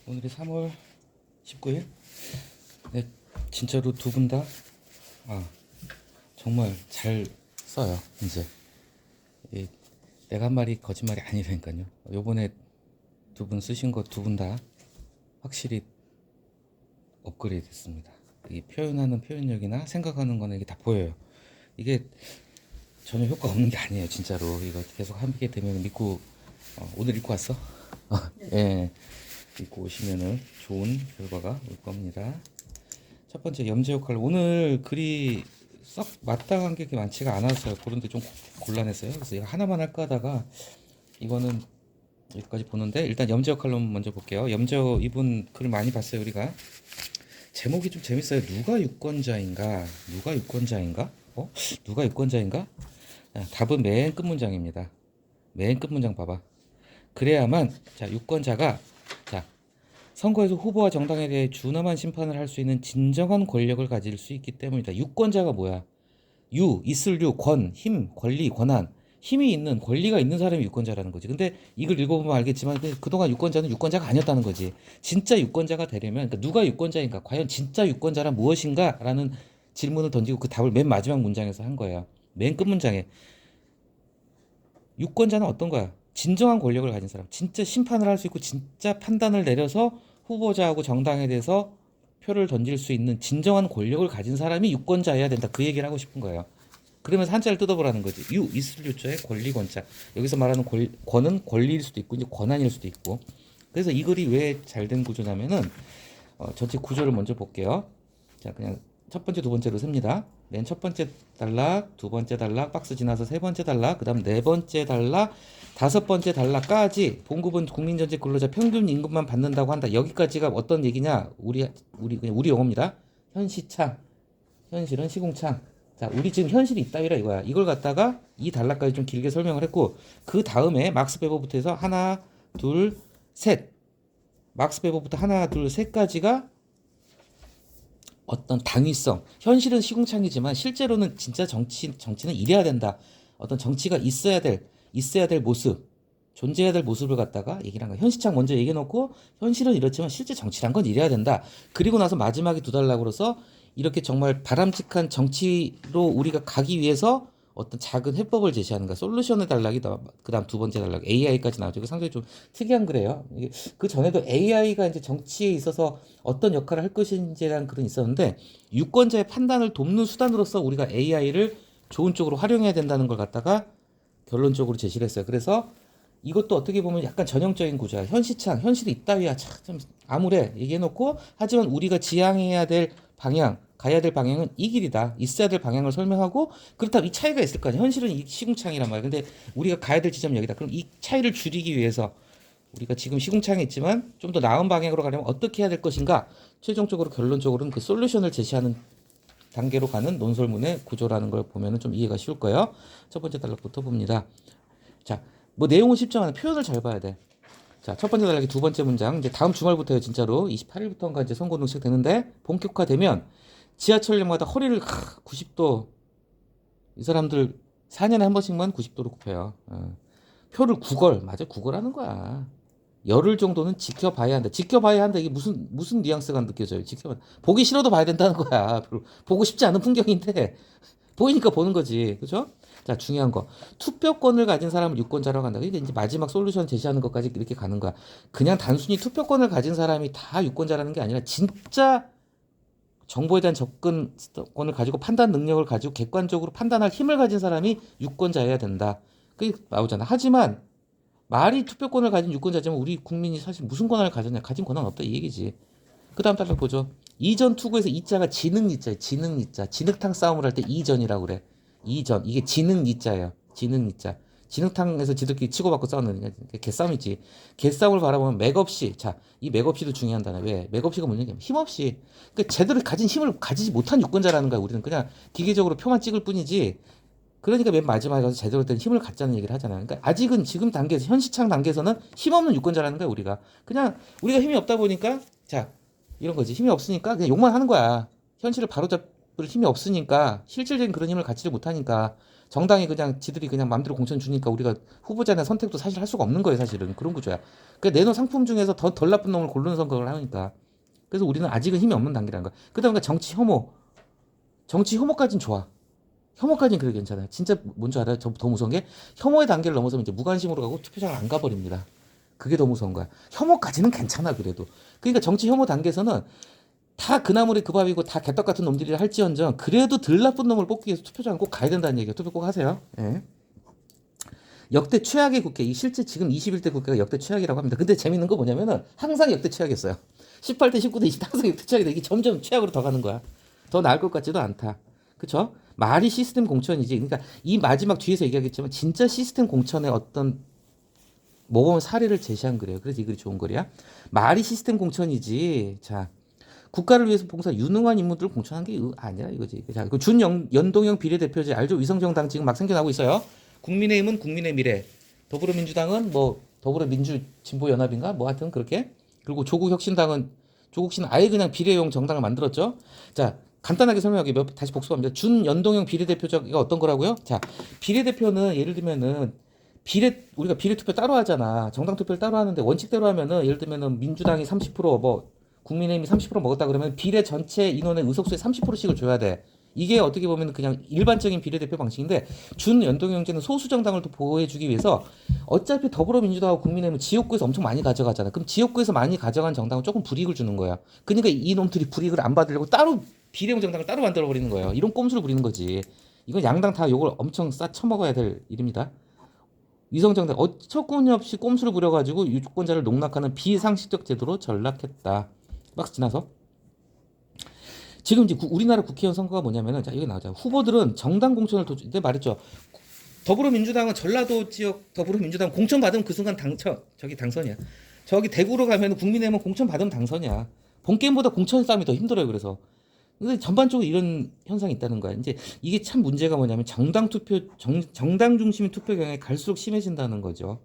오늘이 3월 19일. 네, 진짜로 두 분 다, 정말 잘 써요, 이제. 이, 내가 한 말이 거짓말이 아니라니까요. 요번에 두 분 쓰신 거 두 분 다 확실히 업그레이드 됐습니다. 이 표현하는 표현력이나 생각하는 거는 이게 다 보여요. 이게 전혀 효과 없는 게 아니에요, 진짜로. 이거 계속 하게 되면 믿고, 오늘 읽고 왔어? 예. 읽고 오시면은 좋은 결과가 올 겁니다. 첫 번째 염제 역할. 오늘 글이 썩 마땅한 게 그렇게 많지가 않아서요. 그런데 좀 곤란했어요. 그래서 이거 하나만 할까 하다가 이거는 여기까지 보는데, 일단 염제 역할로 먼저 볼게요. 염제, 이분 글 많이 봤어요, 우리가. 제목이 좀 재밌어요. 누가 유권자인가? 누가 유권자인가? 누가 유권자인가? 답은 맨 끝 문장입니다. 맨 끝 문장 봐봐. 그래야만, 자, 유권자가, 자, 선거에서 후보와 정당에 대해 준엄한 심판을 할 수 있는 진정한 권력을 가질 수 있기 때문이다. 유권자가 뭐야? 있을 권, 힘, 권리, 권한. 힘이 있는, 권리가 있는 사람이 유권자라는 거지. 근데 이걸 읽어보면 알겠지만 그동안 유권자는 유권자가 아니었다는 거지. 진짜 유권자가 되려면, 그러니까 누가 유권자인가? 과연 진짜 유권자란 무엇인가? 라는 질문을 던지고 그 답을 맨 마지막 문장에서 한 거예요. 맨 끝 문장에. 유권자는 어떤 거야? 진정한 권력을 가진 사람, 진짜 심판을 할 수 있고 진짜 판단을 내려서 후보자하고 정당에 대해서 표를 던질 수 있는 진정한 권력을 가진 사람이 유권자여야 된다. 그 얘기를 하고 싶은 거예요. 그러면서 한자를 뜯어보라는 거지. 있을 유자의 권리 권자. 여기서 말하는 권은 권리일 수도 있고 이제 권한일 수도 있고. 그래서 이 글이 왜 잘 된 구조냐면은, 전체 구조를 먼저 볼게요. 자, 그냥 첫 번째, 두 번째로 셉니다. 맨 첫 번째 단락, 두 번째 단락, 박스 지나서 세 번째 단락, 그 다음 네 번째 단락, 다섯 번째 단락까지 봉급은 국민전직 근로자 평균 임금만 받는다고 한다. 여기까지가 어떤 얘기냐? 그냥 우리 용어입니다. 현시창, 현실은 시궁창. 자, 우리 지금 현실이 있다이라 이거야. 이걸 갖다가 이 단락까지 좀 길게 설명을 했고, 그 다음에 막스 베버부터 해서 하나, 둘, 셋. 막스 베버부터 하나, 둘, 셋까지가 어떤 당위성, 현실은 시궁창이지만 실제로는 진짜 정치는 이래야 된다. 어떤 정치가 있어야 될 모습, 존재해야 될 모습을 갖다가 얘기를 한 거야. 현시창 먼저 얘기해놓고 현실은 이렇지만 실제 정치란 건 이래야 된다. 그리고 나서 마지막에 두 단락으로서 이렇게 정말 바람직한 정치로 우리가 가기 위해서 어떤 작은 해법을 제시하는 거야. 솔루션의 단락이 그 다음 두 번째 단락 AI까지 나오죠. 이게 상당히 좀 특이한 글이에요. 그 전에도 AI가 이제 정치에 있어서 어떤 역할을 할 것인지에 대한 글은 있었는데, 유권자의 판단을 돕는 수단으로서 우리가 AI를 좋은 쪽으로 활용해야 된다는 걸 갖다가 결론적으로 제시를 했어요. 그래서 이것도 어떻게 보면 약간 전형적인 구조야. 현시창, 현실이 있다위야. 참 암울해. 얘기해놓고, 하지만 우리가 지향해야 될 방향, 가야 될 방향은 이 길이다. 있어야 될 방향을 설명하고, 그렇다면 이 차이가 있을 거 아니야. 현실은 이 시궁창이란 말이야. 근데 우리가 가야 될 지점이 여기다. 그럼 이 차이를 줄이기 위해서 우리가 지금 시궁창에 있지만 좀 더 나은 방향으로 가려면 어떻게 해야 될 것인가? 최종적으로 결론적으로는 그 솔루션을 제시하는 단계로 가는 논설문의 구조라는 걸 보면은 좀 이해가 쉬울 거예요. 첫 번째 단락부터 봅니다. 자, 뭐 내용은 쉽지만 표현을 잘 봐야 돼. 자, 첫 번째 단락이 두 번째 문장. 이제 다음 주말부터요, 진짜로. 28일부터인가 이제 선거운동 시작되는데, 본격화되면 지하철역마다 허리를 90도, 이 사람들 4년에 한 번씩만 90도로 굽혀요. 표를 맞아, 구걸하는 거야. 열흘 정도는 지켜봐야 한다. 지켜봐야 한다. 이게 무슨 뉘앙스가 느껴져요. 보기 싫어도 봐야 된다는 거야. 보고 싶지 않은 풍경인데, 보이니까 보는 거지. 그죠? 자, 중요한 거. 투표권을 가진 사람을 유권자라고 한다. 이게 이제 마지막 솔루션 제시하는 것까지 이렇게 가는 거야. 그냥 단순히 투표권을 가진 사람이 다 유권자라는 게 아니라 진짜 정보에 대한 접근권을 가지고 판단 능력을 가지고 객관적으로 판단할 힘을 가진 사람이 유권자여야 된다. 그게 나오잖아. 하지만 말이 투표권을 가진 유권자지만 우리 국민이 사실 무슨 권한을 가졌냐? 가진 권한 없다 이 얘기지. 그 다음 단락 보죠. 이전 투구에서 이자가 지능 이자예요. 지능 이자. 진흙탕 싸움을 할 때 이전이라고 그래. 이전. 이게 지능 이자예요. 지능 이자. 진흙탕에서 지들끼리 치고받고 싸우는 개싸움이지. 개싸움을 바라보면 맥없이, 자, 이 맥없이도 중요한 단어. 왜? 맥없이가 뭐냐면 힘없이. 그러니까 제대로 가진 힘을 가지지 못한 유권자라는 거야. 우리는 그냥 기계적으로 표만 찍을 뿐이지. 그러니까 맨 마지막에 가서 제대로 된 힘을 갖자는 얘기를 하잖아요. 그러니까 아직은 지금 단계에서 현시창 단계에서는 힘없는 유권자라는 거야. 우리가 힘이 없다 보니까, 자, 이런 거지. 힘이 없으니까 그냥 욕만 하는 거야. 현실을 바로잡 힘이 없으니까 실질적인 그런 힘을 갖지를 못하니까 정당이 그냥 지들이 그냥 마음대로 공천 주니까 우리가 후보자나 선택도 사실 할 수가 없는 거예요. 사실은 그런 구조야. 그러니까 내놓은 상품 중에서 덜 나쁜 놈을 고르는 선거를 하니까. 그래서 우리는 아직은 힘이 없는 단계라는 거야. 그다음에 정치 혐오까진 좋아. 혐오까지는 그래 괜찮아요. 진짜 뭔지 알아요? 더 무서운 게 혐오의 단계를 넘어서면 이제 무관심으로 가고 투표장을 안 가버립니다. 그게 더 무서운 거야. 혐오까지는 괜찮아 그래도. 그러니까 정치 혐오 단계에서는 다 그나물이 그 밥이고 다 개떡 같은 놈들이라 할지언정 그래도 덜 나쁜 놈을 뽑기 위해서 투표장 꼭 가야 된다는 얘기예요. 투표 꼭 하세요. 예. 역대 최악의 국회, 이 실제 지금 21대 국회가 역대 최악이라고 합니다. 근데 재밌는 거 뭐냐면은 항상 역대 최악이었어요. 18대, 19대, 20대 항상 역대 최악이다. 이게 점점 최악으로 더 가는 거야. 더 나을 것 같지도 않다. 그쵸? 말이 시스템 공천이지. 그러니까 이 마지막 뒤에서 얘기하겠지만 진짜 시스템 공천의 어떤 모범 사례를 제시한 거래요. 그래서 이 글이 좋은 거야. 말이 시스템 공천이지. 자, 국가를 위해서 봉사 유능한 인물들을 공천한 게 아니라 이거지. 자, 그 준연동형 비례대표제 알죠? 위성정당 지금 막 생겨나고 있어요. 국민의힘은 국민의 미래, 더불어민주당은 뭐 더불어민주진보연합인가 뭐 하여튼 그렇게. 그리고 조국혁신은 아예 그냥 비례용 정당을 만들었죠. 자, 간단하게 설명하게 다시 복습합니다. 준연동형 비례대표제가 어떤 거라고요? 자, 비례대표는 예를 들면은 우리가 비례투표 따로 하잖아. 정당 투표를 따로 하는데 원칙대로 하면은 예를 들면은 민주당이 30%, 국민의힘이 30% 먹었다 그러면 비례 전체 인원의 의석수의 30%씩을 줘야 돼. 이게 어떻게 보면 그냥 일반적인 비례대표 방식인데 준연동형제는 소수 정당을 더 보호해주기 위해서 어차피 더불어민주당하고 국민의힘은 지역구에서 엄청 많이 가져가잖아. 그럼 지역구에서 많이 가져간 정당은 조금 불이익을 주는 거야. 그러니까 이 놈들이 불이익을 안 받으려고 따로 비례용 정당을 따로 만들어 버리는 거예요. 이런 꼼수를 부리는 거지. 이건 양당 다 요걸 엄청 싸 처먹어야 될 일입니다. 위성정당 어처구니없이 꼼수를 부려가지고 유권자를 농락하는 비상식적 제도로 전락했다. 막 지나서 지금 이제 우리나라 국회의원 선거가 뭐냐면은 자 이거 나오자. 후보들은 정당 공천을 내 말했죠. 더불어민주당은 전라도 지역 더불어민주당 공천 받으면 그 순간 당선이야. 저기 대구로 가면 국민의힘은 공천 받으면 당선이야. 본 게임보다 공천 싸움이 더 힘들어요. 그래서 근데 전반적으로 이런 현상이 있다는 거야. 이제 이게 참 문제가 뭐냐면 정당 중심의 투표 경향이 갈수록 심해진다는 거죠.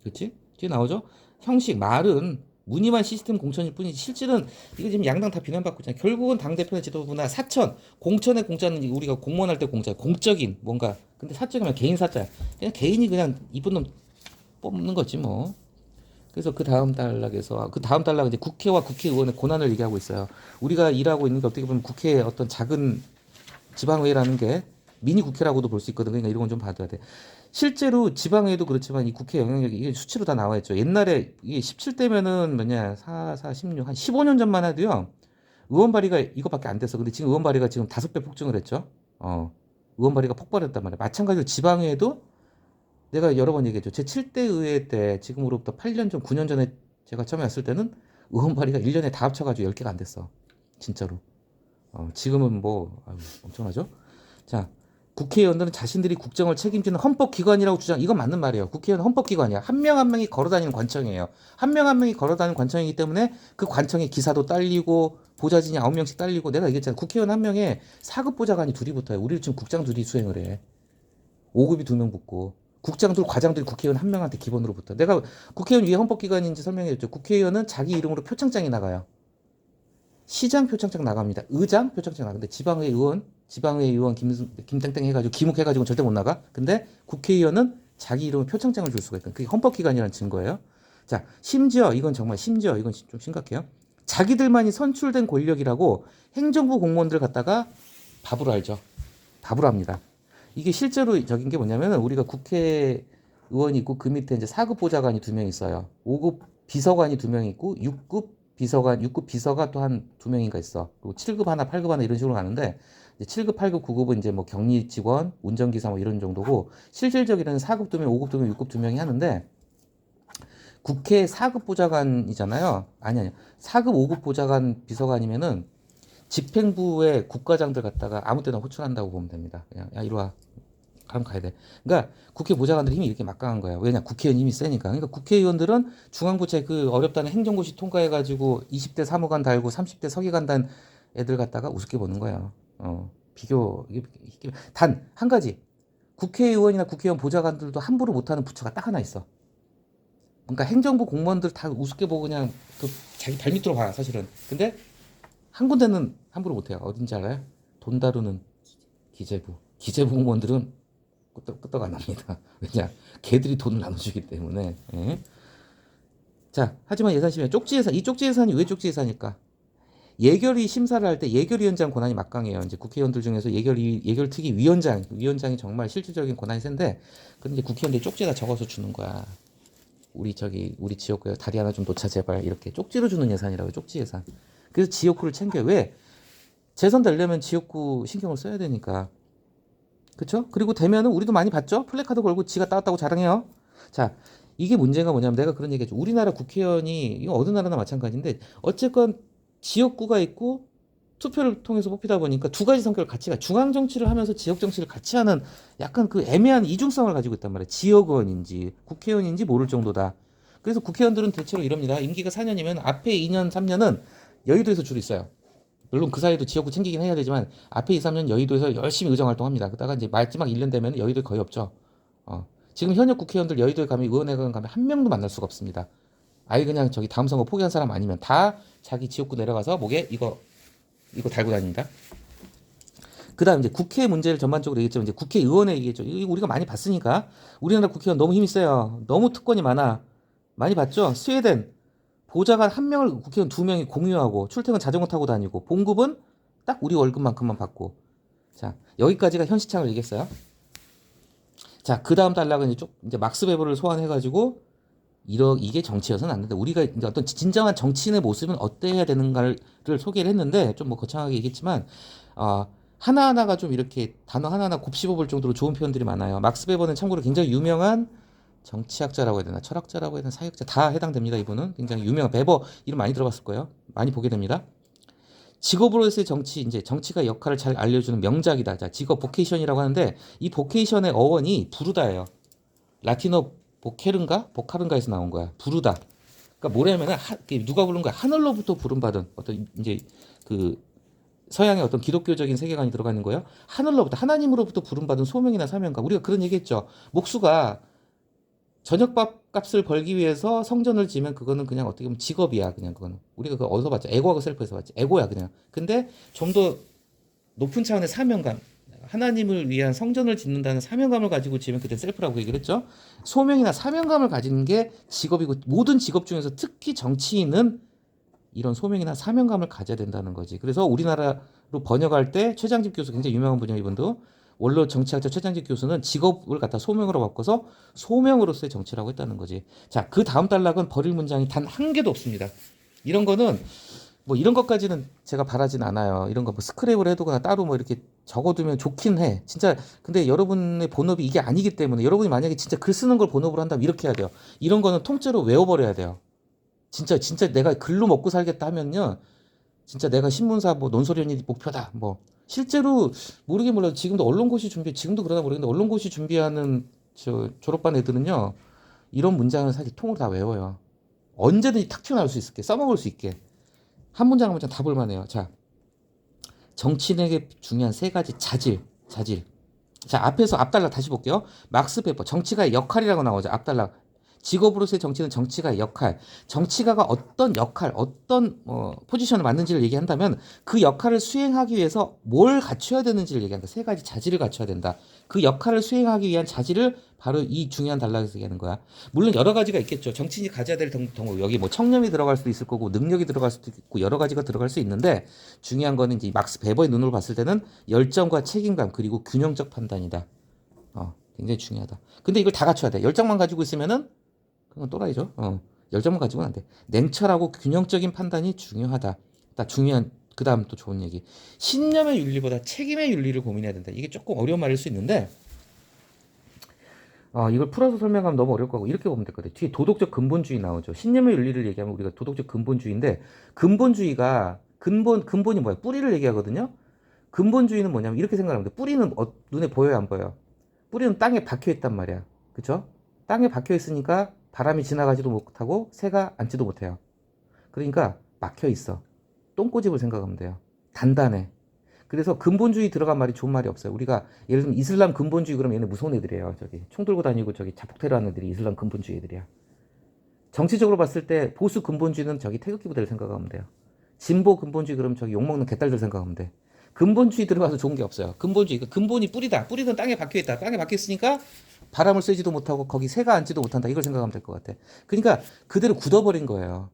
그렇지? 뒤에 나오죠? 형식 말은 무늬만 시스템 공천일 뿐이지 실질은 이거 지금 양당 다 비난받고 있잖아요. 결국은 당 대표의 지도부나 사천 공천의 공짜는 우리가 공무원할 때 공짜 공적인 뭔가 근데 사적이면 개인 사자야. 그냥 개인이 그냥 이쁜 놈 뽑는 거지 뭐. 그래서 그 다음 단락은 이제 국회와 국회의원의 고난을 얘기하고 있어요. 우리가 일하고 있는 게 어떻게 보면 국회의 어떤 작은 지방의회라는 게 미니 국회라고도 볼 수 있거든. 그러니까 이런 건 좀 봐둬야 돼. 실제로 지방의회도 그렇지만 이 국회 영향력이 이게 수치로 다 나와 있죠. 옛날에 이게 17대면은 뭐냐 16, 한 15년 전만 해도요. 의원 발의가 이것밖에 안 됐어. 근데 지금 의원 발의가 지금 5배 폭증을 했죠. 의원 발의가 폭발했단 말이야. 마찬가지로 지방의회도 내가 여러 번 얘기했죠. 제 7대 의회 때 지금으로부터 8년 전, 9년 전에 제가 처음에 왔을 때는 의원 발의가 1년에 다 합쳐가지고 10개가 안 됐어. 진짜로. 지금은 뭐 엄청나죠? 자, 국회의원들은 자신들이 국정을 책임지는 헌법기관이라고 주장. 이건 맞는 말이에요. 국회의원은 헌법기관이야. 한 명 한 명이 걸어다니는 관청이에요. 한 명 한 명이 걸어다니는 관청이기 때문에 그 관청에 기사도 딸리고 보좌진이 9명씩 딸리고 내가 얘기했잖아. 국회의원 한 명에 4급 보좌관이 둘이 붙어요. 우리 지금 국장 둘이 수행을 해. 5급이 2명 붙고. 국장들, 과장들이 국회의원 한 명한테 기본으로 붙어. 내가 국회의원 위에 헌법기관인지 설명해줬죠. 국회의원은 자기 이름으로 표창장이 나가요. 시장 표창장 나갑니다. 의장 표창장 나가. 근데 지방의회 의원 김땡땡 해가지고 기묵해가지고 절대 못 나가. 근데 국회의원은 자기 이름으로 표창장을 줄 수가 있거든. 그게 헌법기관이라는 증거예요. 자, 심지어 이건 좀 심각해요. 자기들만이 선출된 권력이라고 행정부 공무원들 갖다가 밥으로 알죠. 밥으로 합니다. 이게 실제로 적인 게 뭐냐면 우리가 국회의원이 있고 그 밑에 이제 4급 보좌관이 2명 있어요. 5급 비서관이 2명 있고 6급 비서가 또 한 2명인가 있어. 그리고 7급 하나, 8급 하나 이런 식으로 가는데 이제 7급, 8급, 9급은 이제 뭐 격리 직원, 운전기사 뭐 이런 정도고 실질적으로는 4급 2명, 5급 2명, 6급 2명이 하는데 국회 4급 보좌관이잖아요. 아니 4급, 5급 보좌관 비서관이면은 집행부의 국과장들 갖다가 아무 때나 호출한다고 보면 됩니다. 그냥 야 이리 와. 그럼 가야 돼. 그러니까 국회 보좌관들 힘이 이렇게 막강한 거예요. 왜냐? 국회의원 힘이 세니까. 그러니까 국회의원들은 중앙부처에 그 어렵다는 행정고시 통과해가지고 20대 사무관 달고 30대 서기관 단 애들 갖다가 우습게 보는 거예요. 단 한 가지. 국회의원이나 국회의원 보좌관들도 함부로 못하는 부처가 딱 하나 있어. 그러니까 행정부 공무원들 다 우습게 보고 그냥 그 자기 발밑으로 봐 사실은. 근데 한 군데는 함부로 못해요. 어딘지 알아요? 돈 다루는 기재부 공무원들은 끄떡 안 합니다. 왜냐? 걔들이 돈을 나눠주기 때문에. 예. 자, 하지만 예산심의 쪽지 예산, 이 쪽지 예산이 왜 쪽지 예산일까? 예결위 심사를 할 때 예결위원장 권한이 막강해요. 이제 국회의원들 중에서 예결특위 위원장이 정말 실질적인 권한이 센데, 근데 이제 국회의원들이 쪽지에다 적어서 주는 거야. 우리 지역구에 다리 하나 좀 놓자 제발, 이렇게 쪽지로 주는 예산이라고. 쪽지 예산. 그래서 지역구를 챙겨. 왜? 재선 되려면 지역구 신경을 써야 되니까. 그쵸? 그리고 되면은 우리도 많이 봤죠? 플래카드 걸고 지가 따왔다고 자랑해요. 자, 이게 문제가 뭐냐면, 내가 그런 얘기했죠. 우리나라 국회의원이, 이거 어느 나라나 마찬가지인데, 어쨌건 지역구가 있고 투표를 통해서 뽑히다 보니까 두 가지 성격을 같이 가. 중앙 정치를 하면서 지역 정치를 같이 하는 약간 그 애매한 이중성을 가지고 있단 말이에요. 지역의원인지 국회의원인지 모를 정도다. 그래서 국회의원들은 대체로 이럽니다. 임기가 4년이면 앞에 2년, 3년은 여의도에서 주로 있어요. 물론 그 사이도 지역구 챙기긴 해야 되지만 앞에 2, 3년 여의도에서 열심히 의정 활동합니다. 그러다가 이제 마지막 1년 되면 여의도에 거의 없죠. 지금 현역 국회의원들 여의도에 가면, 의원회관 가면 한 명도 만날 수가 없습니다. 아예 그냥 저기 다음 선거 포기한 사람 아니면 다 자기 지역구 내려가서 목에 이거 달고 다닙니다. 그 다음 이제 국회 문제를 전반적으로 얘기했지만, 이제 국회의원에 얘기했죠. 이거 우리가 많이 봤으니까. 우리나라 국회의원 너무 힘이 세요. 너무 특권이 많아. 많이 봤죠? 스웨덴 보좌관 한 명을 국회의원 두 명이 공유하고, 출퇴근 자전거 타고 다니고, 봉급은 딱 우리 월급만큼만 받고. 자, 여기까지가 현 시창을 얘기했어요. 자, 그 다음 단락은 이제 막스 베버를 소환해가지고, 이게 정치여서는 안 된다. 우리가 이제 어떤 진정한 정치인의 모습은 어때야 되는가를 소개를 했는데, 좀 뭐 거창하게 얘기했지만, 하나하나가 좀 이렇게 단어 하나하나 곱씹어볼 정도로 좋은 표현들이 많아요. 막스 베버는 참고로 굉장히 유명한 정치학자라고 해야 되나, 철학자라고 해야 되나, 사역자 다 해당됩니다. 이분은 굉장히 유명한, 베버 이름 많이 들어봤을 거예요. 많이 보게 됩니다. 직업으로서의 정치, 이제 정치가 역할을 잘 알려주는 명작이다. 자, 직업 보케이션이라고 하는데, 이 보케이션의 어원이 부르다예요. 라틴어 보카른가에서 나온 거야. 부르다. 그러니까 뭐냐면은 누가 부른 거야? 하늘로부터 부름받은 어떤 이제 그 서양의 어떤 기독교적인 세계관이 들어가 있는 거예요. 하늘로부터, 하나님으로부터 부름받은 소명이나 사명감. 우리가 그런 얘기했죠. 목수가 저녁밥 값을 벌기 위해서 성전을 지면 그거는 그냥 어떻게 보면 직업이야. 그냥 그거는 우리가 그거 어디서 봤죠? 에고하고 셀프에서 봤지. 에고야 그냥. 근데 좀 더 높은 차원의 사명감, 하나님을 위한 성전을 짓는다는 사명감을 가지고 지면 그때 셀프라고 얘기를 했죠. 소명이나 사명감을 가지는 게 직업이고, 모든 직업 중에서 특히 정치인은 이런 소명이나 사명감을 가져야 된다는 거지. 그래서 우리나라로 번역할 때 최장집 교수, 굉장히 유명한 분이에요. 이분도 원로 정치학자 최장집 교수는 직업을 갖다 소명으로 바꿔서 소명으로서의 정치라고 했다는 거지. 자, 그 다음 단락은 버릴 문장이 단 한 개도 없습니다. 이런 거는 뭐 이런 것까지는 제가 바라진 않아요. 이런 거 뭐 스크랩을 해두거나 따로 뭐 이렇게 적어두면 좋긴 해. 진짜. 근데 여러분의 본업이 이게 아니기 때문에, 여러분이 만약에 진짜 글 쓰는 걸 본업으로 한다면 이렇게 해야 돼요. 이런 거는 통째로 외워버려야 돼요. 진짜 내가 글로 먹고 살겠다 하면요, 진짜 내가 신문사 뭐 논설위원이 목표다. 뭐 실제로 모르긴 몰라도 지금도 언론고시 지금도 그러나 모르겠는데, 언론고시 준비하는 졸업반 애들은요, 이런 문장을 사실 통으로 다 외워요. 언제든지 탁 튀어나올 수 있게, 써먹을 수 있게. 한 문장 한 문장 다 볼만해요. 자, 정치인에게 중요한 세 가지 자질. 자, 앞에서 앞단락 다시 볼게요. 막스 베버, 정치가의 역할이라고 나오죠. 앞단락. 직업으로서의 정치는 정치가의 역할. 정치가가 어떤 역할, 어떤 포지션을 맡는지를 얘기한다면, 그 역할을 수행하기 위해서 뭘 갖춰야 되는지를 얘기한다. 세 가지 자질을 갖춰야 된다. 그 역할을 수행하기 위한 자질을 바로 이 중요한 단락에서 얘기하는 거야. 물론 여러 가지가 있겠죠. 정치인이 가져야 될 덩어, 여기 뭐 청렴이 들어갈 수도 있을 거고, 능력이 들어갈 수도 있고, 여러 가지가 들어갈 수 있는데, 중요한 거는 이제 막스 베버의 눈으로 봤을 때는 열정과 책임감, 그리고 균형적 판단이다. 굉장히 중요하다. 근데 이걸 다 갖춰야 돼. 열정만 가지고 있으면은 그건 또라이죠. 열정만 가지고는 안 돼. 냉철하고 균형적인 판단이 중요하다. 딱 중요한, 그 다음 또 좋은 얘기. 신념의 윤리보다 책임의 윤리를 고민해야 된다. 이게 조금 어려운 말일 수 있는데, 이걸 풀어서 설명하면 너무 어려울 거고, 이렇게 보면 될 것 같아요. 뒤에 도덕적 근본주의 나오죠. 신념의 윤리를 얘기하면 우리가 도덕적 근본주의인데, 근본주의가, 근본이 뭐야? 뿌리를 얘기하거든요. 근본주의는 뭐냐면 이렇게 생각하면 돼. 뿌리는 눈에 보여요, 안 보여요? 뿌리는 땅에 박혀 있단 말이야. 그쵸? 땅에 박혀 있으니까 바람이 지나가지도 못하고 새가 앉지도 못해요. 그러니까 막혀 있어. 똥꼬집을 생각하면 돼요. 단단해. 그래서 근본주의 들어간 말이 좋은 말이 없어요. 우리가 예를 들면 이슬람 근본주의 그러면 얘네 무서운 애들이에요. 저기 총 들고 다니고 저기 자폭 테러하는 애들이 이슬람 근본주의 애들이야. 정치적으로 봤을 때 보수 근본주의는 저기 태극기 부대를 생각하면 돼요. 진보 근본주의 그러면 저기 욕먹는 개딸들 생각하면 돼. 근본주의 들어가서 좋은 게 없어요. 근본주의. 근본이 뿌리다. 뿌리는 땅에 박혀 있다. 땅에 박혀 있으니까 바람을 쐬지도 못하고 거기 새가 앉지도 못한다. 이걸 생각하면 될 것 같아. 그러니까 그대로 굳어버린 거예요.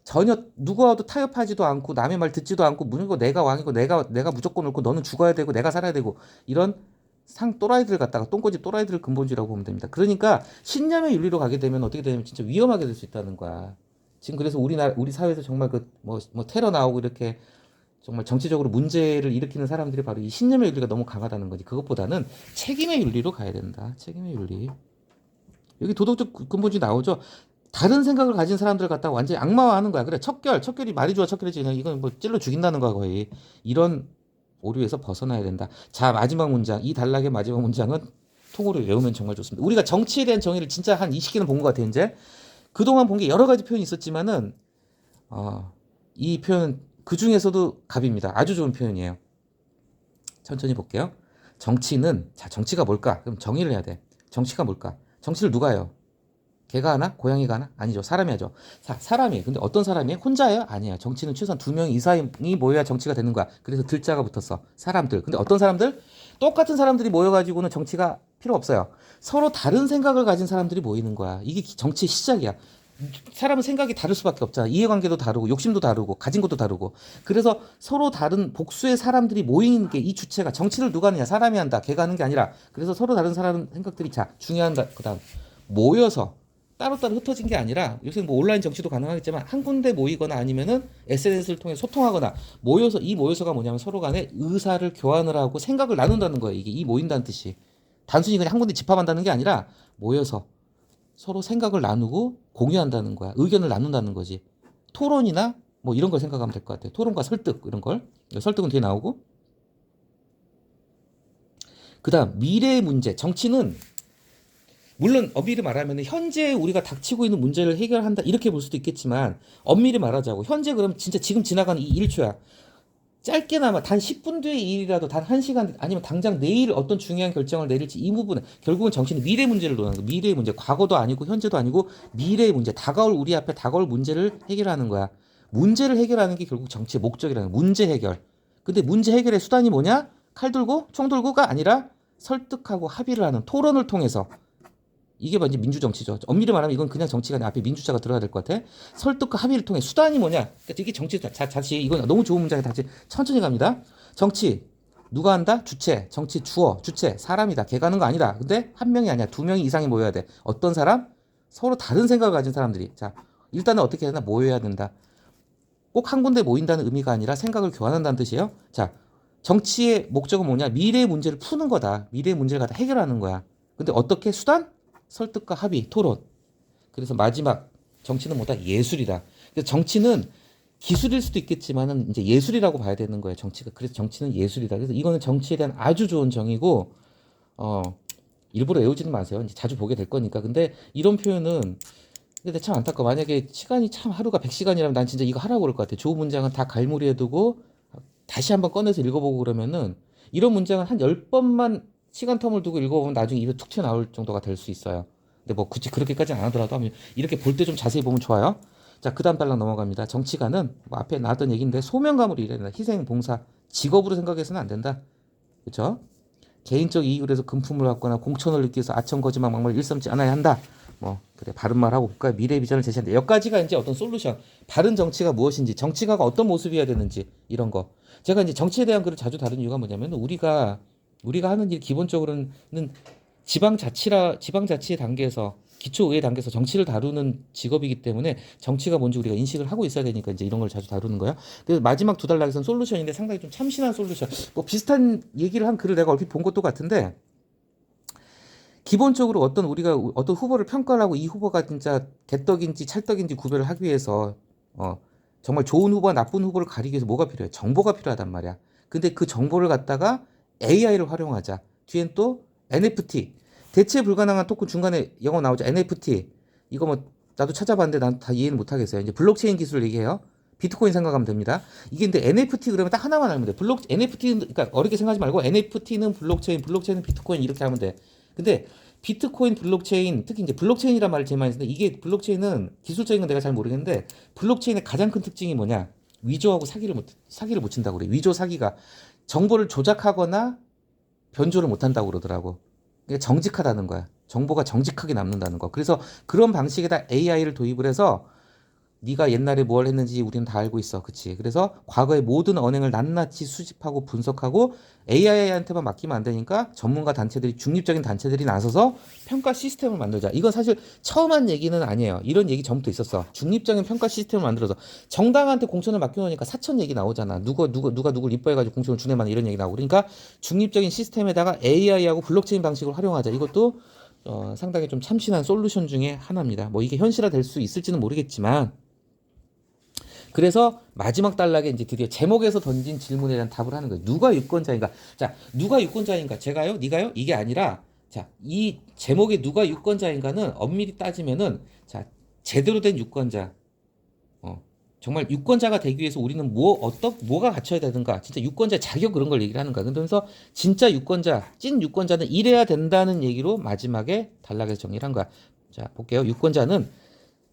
전혀 누구와도 타협하지도 않고 남의 말 듣지도 않고 무조건 내가 왕이고 내가 무조건 옳고 너는 죽어야 되고 내가 살아야 되고 이런 상 또라이들 갖다가 똥꼬집 또라이들을 근본주의라고 보면 됩니다. 그러니까 신념의 윤리로 가게 되면 어떻게 되냐면 진짜 위험하게 될 수 있다는 거야. 지금 그래서 우리 사회에서 정말 뭐 테러 나오고 이렇게 정말 정치적으로 문제를 일으키는 사람들이 바로 이 신념의 윤리가 너무 강하다는 거지. 그것보다는 책임의 윤리로 가야 된다. 책임의 윤리. 여기 도덕적 근본주의 나오죠. 다른 생각을 가진 사람들 갖다가 완전히 악마화하는 거야. 그래, 척결이 말이 좋아 척결이지. 그냥 이건 뭐 찔러 죽인다는 거야 거의. 이런 오류에서 벗어나야 된다. 자, 마지막 문장. 이 단락의 마지막 문장은 통으로 외우면 정말 좋습니다. 우리가 정치에 대한 정의를 진짜 한 20개는 본 것 같아요. 이제 그동안 본 게 여러 가지 표현이 있었지만은 이 표현 그 중에서도 갑입니다. 아주 좋은 표현이에요. 천천히 볼게요. 정치는 자 정치가 뭘까? 그럼 정의를 해야 돼. 정치가 뭘까? 정치를 누가 해요? 개가 하나? 고양이가 하나? 아니죠. 사람이 하죠. 사람이. 근데 어떤 사람이에요? 혼자예요? 아니에요. 정치는 최소한 2명 이상이 모여야 정치가 되는 거야. 그래서 들자가 붙었어. 사람들. 근데 어떤 사람들? 똑같은 사람들이 모여가지고는 정치가 필요 없어요. 서로 다른 생각을 가진 사람들이 모이는 거야. 이게 정치의 시작이야. 사람은 생각이 다를 수밖에 없잖아. 이해관계도 다르고 욕심도 다르고 가진 것도 다르고. 그래서 서로 다른 복수의 사람들이 모이는 게 이 주체가 정치를 누가 하느냐? 사람이 한다. 개가 하는 게 아니라. 그래서 서로 다른 사람 생각들이 자 중요한다. 그다음 모여서 따로따로 흩어진 게 아니라 요새 뭐 온라인 정치도 가능하겠지만 한 군데 모이거나 아니면은 SNS를 통해 소통하거나 모여서 이 모여서가 뭐냐면 서로 간에 의사를 교환을 하고 생각을 나눈다는 거예요. 이게 이 모인다는 뜻이 단순히 그냥 한 군데 집합한다는 게 아니라 모여서 서로 생각을 나누고 공유한다는 거야. 의견을 나눈다는 거지. 토론이나 뭐 이런 걸 생각하면 될 것 같아요. 토론과 설득 이런 걸. 설득은 뒤에 나오고. 그다음 미래의 문제. 정치는 물론 엄밀히 말하면 현재 우리가 닥치고 있는 문제를 해결한다 이렇게 볼 수도 있겠지만 엄밀히 말하자고 현재 그럼 진짜 지금 지나가는 이 1초야. 짧게나마 단 10분 뒤의 일이라도 단 1시간 아니면 당장 내일 어떤 중요한 결정을 내릴지 이 부분은 결국은 정치는 미래 문제를 논하는 거야. 미래의 문제. 과거도 아니고 현재도 아니고 미래의 문제. 다가올 우리 앞에 다가올 문제를 해결하는 거야. 문제를 해결하는 게 결국 정치의 목적이라는 거야. 문제 해결. 근데 문제 해결의 수단이 뭐냐? 칼 들고 총 들고가 아니라 설득하고 합의를 하는 토론을 통해서 이게 이제 민주정치죠. 엄밀히 말하면 이건 그냥 정치가 아니라 앞에 민주자가 들어가야 될 것 같아. 설득과 합의를 통해 수단이 뭐냐? 그러니까 이게 정치 자치 이건 너무 좋은 문장이 다시 천천히 갑니다. 정치 누가 한다? 주체. 정치 주어 주체 사람이다. 걔가 하는 거 아니다. 근데 한 명이 아니야. 2명 이상이 모여야 돼. 어떤 사람? 서로 다른 생각을 가진 사람들이. 자 일단은 어떻게 해야 되나? 모여야 된다. 꼭 한 군데 모인다는 의미가 아니라 생각을 교환한다는 뜻이에요. 자 정치의 목적은 뭐냐? 미래의 문제를 푸는 거다. 미래의 문제를 갖다 해결하는 거야. 근데 어떻게 수단? 설득과 합의, 토론. 그래서 마지막 정치는 뭐다? 예술이다. 그래서 정치는 기술일 수도 있겠지만은 이제 예술이라고 봐야 되는 거예요. 정치가. 그래서 정치는 예술이다. 그래서 이거는 정치에 대한 아주 좋은 정의고 일부러 외우지는 마세요. 이제 자주 보게 될 거니까. 근데 이런 표현은 근데 참 안타까워. 만약에 시간이 참 하루가 100시간이라면 난 진짜 이거 하라고 그럴 것 같아. 좋은 문장은 다 갈무리해 두고 다시 한번 꺼내서 읽어보고 그러면은 이런 문장은 한 10번만 시간 텀을 두고 읽어보면 나중에 입에 툭 튀어나올 정도가 될 수 있어요. 근데 뭐 굳이 그렇게까지는 안 하더라도 이렇게 볼 때 좀 자세히 보면 좋아요. 자, 그 다음 단락 넘어갑니다. 정치가는 뭐 앞에 나왔던 얘기인데 소명감으로 일해야 된다. 희생, 봉사, 직업으로 생각해서는 안 된다. 그렇죠? 개인적 이익을 해서 금품을 갖거나 공천을 느끼서 아첨, 거짓말, 막말 일삼지 않아야 한다. 뭐 그래 바른 말하고 국가의 미래 비전을 제시한다. 여기까지가 이제 어떤 솔루션, 바른 정치가 무엇인지, 정치가가 어떤 모습이어야 되는지 이런 거. 제가 이제 정치에 대한 글을 자주 다룬 이유가 뭐냐면 우리가 하는 일 기본적으로는 지방자치의 단계에서 기초의회 단계에서 정치를 다루는 직업이기 때문에 정치가 뭔지 우리가 인식을 하고 있어야 되니까 이제 이런 걸 자주 다루는 거야. 그래서 마지막 두 단락에서는 솔루션인데 상당히 좀 참신한 솔루션. 뭐 비슷한 얘기를 한 글을 내가 얼핏 본 것도 같은데 기본적으로 우리가 어떤 후보를 평가를 하고 이 후보가 진짜 개떡인지 찰떡인지 구별을 하기 위해서 정말 좋은 후보와 나쁜 후보를 가리기 위해서 뭐가 필요해? 정보가 필요하단 말이야. 근데 그 정보를 갖다가 AI를 활용하자. 뒤엔 또 NFT. 대체 불가능한 토큰 중간에 영어 나오죠. NFT. 이거 뭐 나도 찾아봤는데 난 다 이해는 못 하겠어요. 이제 블록체인 기술을 얘기해요. 비트코인 생각하면 됩니다. 이게 근데 NFT 그러면 딱 하나만 알면 돼. NFT는 그러니까 어렵게 생각하지 말고 NFT는 블록체인은 비트코인 이렇게 하면 돼. 근데 비트코인, 블록체인, 특히 이제 블록체인이란 말을 제일 많이 쓰는데 이게 블록체인은 기술적인 건 내가 잘 모르겠는데 블록체인의 가장 큰 특징이 뭐냐? 위조하고 사기를 못 친다고 그래. 위조 사기가 정보를 조작하거나 변조를 못한다고 그러더라고. 그러니까 정직하다는 거야. 정보가 정직하게 남는다는 거. 그래서 그런 방식에다 AI를 도입을 해서 네가 옛날에 뭘 했는지 우리는 다 알고 있어. 그치? 그래서 과거의 모든 언행을 낱낱이 수집하고 분석하고 AI한테만 맡기면 안 되니까 전문가 단체들이, 중립적인 단체들이 나서서 평가 시스템을 만들자. 이건 사실 처음 한 얘기는 아니에요. 이런 얘기 전부터 있었어. 중립적인 평가 시스템을 만들어서 정당한테 공천을 맡겨놓으니까 사천 얘기 나오잖아. 누가 누굴 이뻐해가지고 공천을 주네만 이런 얘기 나오고. 그러니까 중립적인 시스템에다가 AI하고 블록체인 방식을 활용하자. 이것도 상당히 좀 참신한 솔루션 중에 하나입니다. 뭐 이게 현실화 될 수 있을지는 모르겠지만, 그래서 마지막 단락에 이제 드디어 제목에서 던진 질문에 대한 답을 하는 거예요. 누가 유권자인가? 자, 누가 유권자인가? 제가요? 네가요? 이게 아니라, 자, 이 제목에 누가 유권자인가는 엄밀히 따지면은, 자, 제대로 된 유권자, 정말 유권자가 되기 위해서 우리는 뭐가 갖춰야 되는가? 진짜 유권자 자격 그런 걸 얘기를 하는 거야. 그러면서 진짜 유권자, 찐 유권자는 이래야 된다는 얘기로 마지막에 단락에서 정리를 한 거야. 자, 볼게요. 유권자는,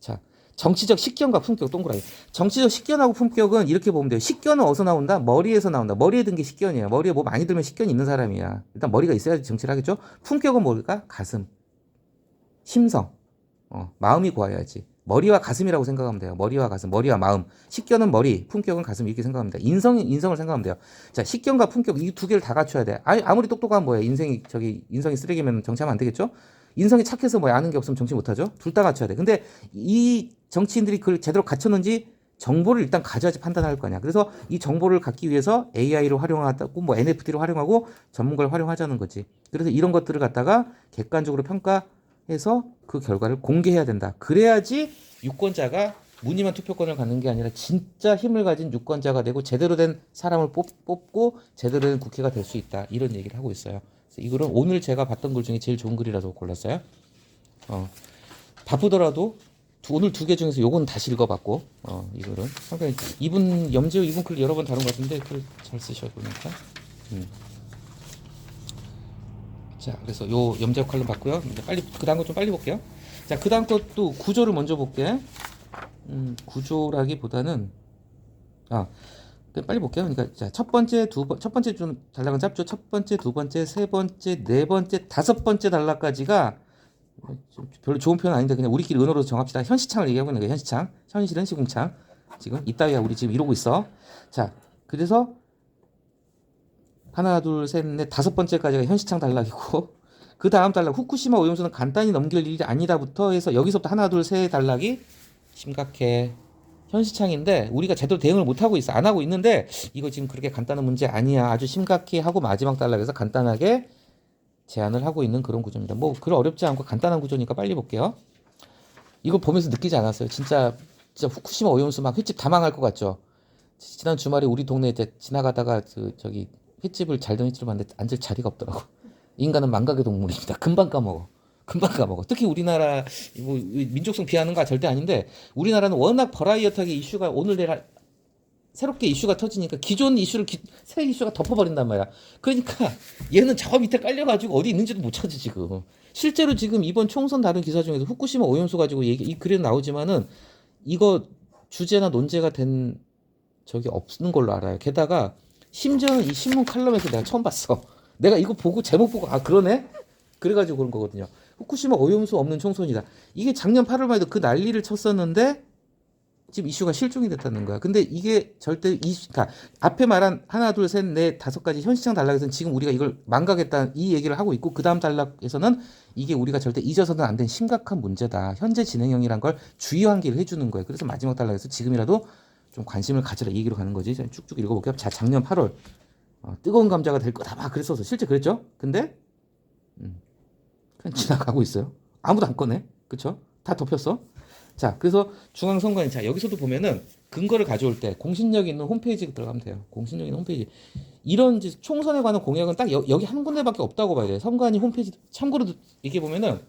자, 정치적 식견과 품격, 동그라미. 정치적 식견하고 품격은 이렇게 보면 돼요. 식견은 어디서 나온다? 머리에서 나온다. 머리에 든 게 식견이에요. 머리에 뭐 많이 들면 식견이 있는 사람이야. 일단 머리가 있어야지 정치를 하겠죠? 품격은 뭘까? 가슴, 심성, 마음이 고와야지. 머리와 가슴이라고 생각하면 돼요. 머리와 가슴, 머리와 마음. 식견은 머리, 품격은 가슴, 이렇게 생각합니다. 인성을 생각하면 돼요. 자, 식견과 품격, 이 두 개를 다 갖춰야 돼. 아무리 똑똑한 뭐야. 인성이 쓰레기면 정치하면 안 되겠죠? 인성이 착해서 뭐 아는 게 없으면 정치 못하죠? 둘 다 갖춰야 돼. 근데 이 정치인들이 그걸 제대로 갖췄는지 정보를 일단 가져야지 판단할 거 아니야. 그래서 이 정보를 갖기 위해서 AI를 활용하고 뭐 NFT를 활용하고 전문가를 활용하자는 거지. 그래서 이런 것들을 갖다가 객관적으로 평가해서 그 결과를 공개해야 된다. 그래야지 유권자가 무늬만 투표권을 갖는 게 아니라 진짜 힘을 가진 유권자가 되고 제대로 된 사람을 뽑고 제대로 된 국회가 될 수 있다. 이런 얘기를 하고 있어요. 그래서 이거는 오늘 제가 봤던 글 중에 제일 좋은 글이라서 골랐어요. 바쁘더라도 오늘 두 개 중에서 요건 다시 읽어봤고, 이거는 상당히 염지호 이분 글 여러 번 다룬 것 같은데 글 잘 쓰셔 보니까. 자, 그래서 요 염지호 칼럼 봤고요. 빨리 그 다음 거 좀 빨리 볼게요. 자, 그 다음 것도 구조를 먼저 볼게. 구조라기보다는 빨리 볼게요. 그러니까 자, 첫 번째 좀 단락은 짧죠. 첫 번째, 두 번째, 세 번째, 네 번째, 다섯 번째 단락까지가 별로 좋은 표현 아닌데 그냥 우리끼리 은어로 정합시다. 현시창을 얘기하고 있는 거예요. 현시창. 현실은 시궁창. 지금 이따위야 우리 지금 이러고 있어. 자, 그래서 하나, 둘, 셋, 넷, 다섯 번째까지가 현시창 단락이고 그 다음 단락 후쿠시마 오염수는 간단히 넘길 일이 아니다부터 해서 여기서부터 하나, 둘, 셋 단락이 심각해. 현시창인데 우리가 제대로 대응을 못 하고 있어. 안 하고 있는데 이거 지금 그렇게 간단한 문제 아니야. 아주 심각해 하고 마지막 단락에서 간단하게 제안을 하고 있는 그런 구조입니다. 뭐 그런 어렵지 않고 간단한 구조니까 빨리 볼게요. 이거 보면서 느끼지 않았어요. 진짜 후쿠시마 오염수 막 횟집 다 망할 것 같죠. 지난 주말에 우리 동네 이제 지나가다가 저기 횟집을 잘된 횟집을 봤는데 앉을 자리가 없더라고. 인간은 망각의 동물입니다. 금방 까먹어. 특히 우리나라 뭐 민족성 비하는 거 절대 아닌데 우리나라는 워낙 버라이어티하게 이슈가 오늘 내일 새롭게 이슈가 터지니까 기존 이슈를 새 이슈가 덮어버린단 말이야. 그러니까 얘는 저 밑에 깔려가지고 어디 있는지도 못 찾지 지금. 실제로 지금 이번 총선 다른 기사 중에서 후쿠시마 오염수 가지고 이 글에 나오지만은 이거 주제나 논제가 된 적이 없는 걸로 알아요. 게다가 심지어는 이 신문 칼럼에서 내가 처음 봤어. 내가 이거 보고 제목 보고 그러네? 그래가지고 그런 거거든요. 후쿠시마 오염수 없는 총선이다. 이게 작년 8월만 해도 그 난리를 쳤었는데 지금 이슈가 실종이 됐다는 거야. 근데 이게 절대 그러니까 앞에 말한 하나, 둘, 셋, 넷, 다섯 가지 현시장 단락에서는 지금 우리가 이걸 망각했다 이 얘기를 하고 있고 그 다음 단락에서는 이게 우리가 절대 잊어서는 안 된 심각한 문제다. 현재 진행형이란 걸 주의 환기를 해주는 거예요. 그래서 마지막 단락에서 지금이라도 좀 관심을 가지라 이 얘기로 가는 거지. 쭉쭉 읽어볼게요. 자, 작년 8월 뜨거운 감자가 될 거다 막 그랬어서 실제 그랬죠. 근데 그냥 지나가고 있어요. 아무도 안 꺼내. 그쵸? 다 덮였어. 자, 그래서 중앙선관위. 자, 여기서도 보면은 근거를 가져올 때 공신력 있는 홈페이지 들어가면 돼요. 공신력 있는 홈페이지. 이런 이제 총선에 관한 공약은 딱 여기 한 군데밖에 없다고 봐야 돼요. 선관위 홈페이지. 참고로 이게 보면은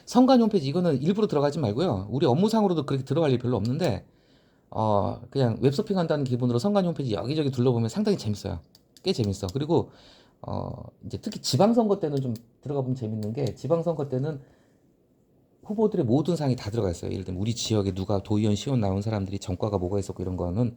선관위 홈페이지 이거는 일부러 들어가지 말고요. 우리 업무상으로도 그렇게 들어갈 일 별로 없는데 그냥 웹서핑 한다는 기분으로 선관위 홈페이지 여기저기 둘러보면 상당히 재밌어요. 꽤 재밌어. 그리고 이제 특히 지방선거 때는 좀 들어가 보면 재밌는 게 지방선거 때는 후보들의 모든 사항이 다 들어가 있어요. 예를 들면 우리 지역에 누가 도의원 시원 나온 사람들이 전과가 뭐가 있었고 이런 거는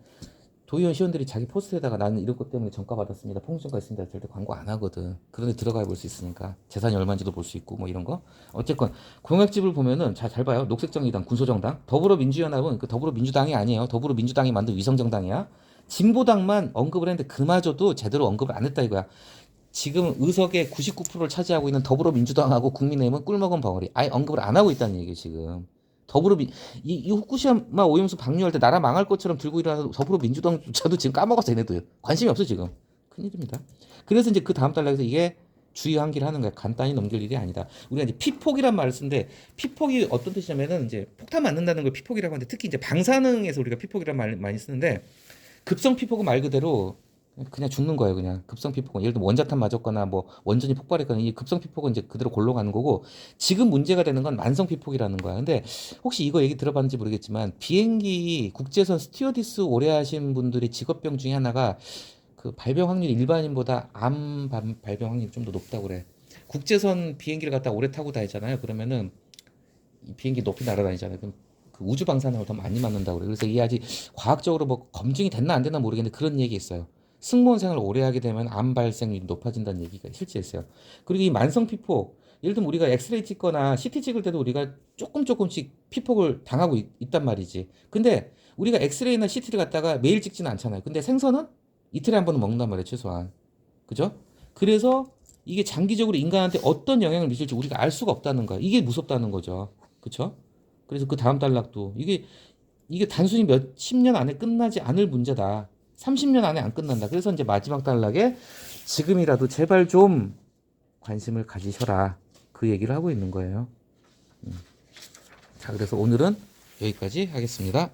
도의원 시원들이 자기 포스트에다가 나는 이런 것 때문에 전가 받았습니다. 폭증가 있습니다. 절대 광고 안 하거든. 그런데 들어가 볼 수 있으니까 재산이 얼마인지도 볼 수 있고 뭐 이런 거. 어쨌건 공약집을 보면은 잘 봐요. 녹색정의당, 군소정당, 더불어민주연합은 그 더불어민주당이 아니에요. 더불어민주당이 만든 위성정당이야. 진보당만 언급을 했는데 그마저도 제대로 언급을 안 했다 이거야. 지금 의석의 99%를 차지하고 있는 더불어민주당하고 국민의힘은 꿀먹은 벙어리. 아예 언급을 안 하고 있다는 얘기예요 지금. 이 후쿠시마 오염수 방류할 때 나라 망할 것처럼 들고 일어나서 더불어민주당조차도 지금 까먹었어 얘네들. 관심이 없어 지금. 큰일입니다. 그래서 이제 그 다음 달락에서 이게 주의 환기를 하는 거야. 간단히 넘길 일이 아니다. 우리가 이제 피폭이란 말을 쓰는데 피폭이 어떤 뜻이냐면은 이제 폭탄 맞는다는 걸 피폭이라고 하는데 특히 이제 방사능에서 우리가 피폭이란 말 많이 쓰는데 급성 피폭은 말 그대로 그냥 죽는 거예요. 그냥 급성 피폭은 예를 들면 원자탄 맞았거나 뭐 원전이 폭발했거나 이 급성 피폭은 이제 그대로 골로 가는 거고 지금 문제가 되는 건 만성 피폭이라는 거야. 근데 혹시 이거 얘기 들어봤는지 모르겠지만 비행기 국제선 스튜어디스 오래 하신 분들이 직업병 중에 하나가 그 발병 확률이 일반인보다 암 발병 확률이 좀 더 높다고 그래. 국제선 비행기를 갖다 오래 타고 다니잖아요. 그러면은 이 비행기 높이 날아다니잖아요. 그럼 그 우주 방사능을 더 많이 맞는다고 그래. 그래서 이게 아직 과학적으로 뭐 검증이 됐나 안 됐나 모르겠는데 그런 얘기 있어요. 승무원 생활을 오래 하게 되면 암 발생률이 높아진다는 얘기가 실제 있어요. 그리고 이 만성 피폭, 예를 들면 우리가 엑스레이 찍거나 CT 찍을 때도 우리가 조금씩 피폭을 당하고 있단 말이지. 근데 우리가 엑스레이나 CT를 갖다가 매일 찍지는 않잖아요. 근데 생선은 이틀에 한 번은 먹는단 말이에요, 최소한. 그죠? 그래서 이게 장기적으로 인간한테 어떤 영향을 미칠지 우리가 알 수가 없다는 거야. 이게 무섭다는 거죠. 그쵸? 그래서 그 다음 단락도 이게 단순히 몇 십 년 안에 끝나지 않을 문제다. 30년 안에 안 끝난다. 그래서 이제 마지막 단락에 지금이라도 제발 좀 관심을 가지셔라. 그 얘기를 하고 있는 거예요. 자, 그래서 오늘은 여기까지 하겠습니다.